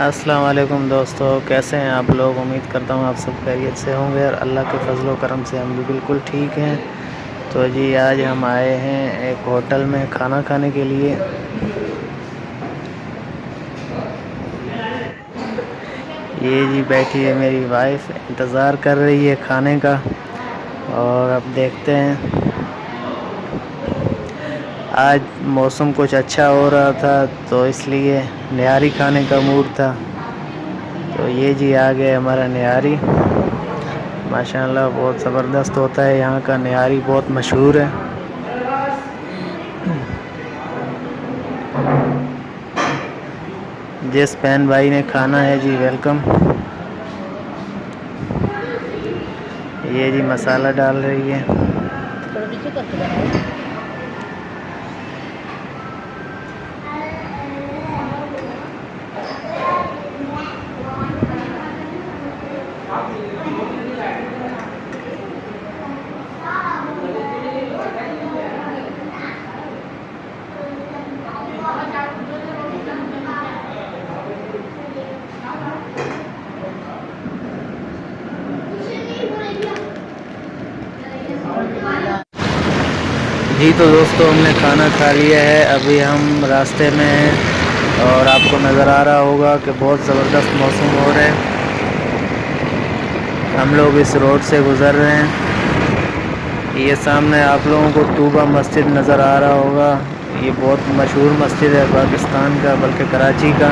अस्सलाम वालेकुम दोस्तों, कैसे हैं आप लोग। उम्मीद करता हूँ आप सब खैरियत से होंगे और अल्लाह के फजल करम से हम भी बिल्कुल ठीक हैं। तो जी आज हम आए हैं एक होटल में खाना खाने के लिए। ये जी बैठी है मेरी वाइफ, इंतज़ार कर रही है खाने का। और अब देखते हैं, आज मौसम कुछ अच्छा हो रहा था तो इसलिए निहारी खाने का मूड था। तो ये जी आ गया हमारा निहारी। माशाल्लाह बहुत ज़बरदस्त होता है, यहाँ का निहारी बहुत मशहूर है। जिस बहन भाई ने खाना है जी वेलकम। ये जी मसाला डाल रही है। जी तो दोस्तों हमने खाना खा लिया है, अभी हम रास्ते में हैं और आपको नज़र आ रहा होगा कि बहुत ज़बरदस्त मौसम हो रहा है। हम लोग इस रोड से गुज़र रहे हैं। ये सामने आप लोगों को तूबा मस्जिद नज़र आ रहा होगा। ये बहुत मशहूर मस्जिद है पाकिस्तान का, बल्कि कराची का।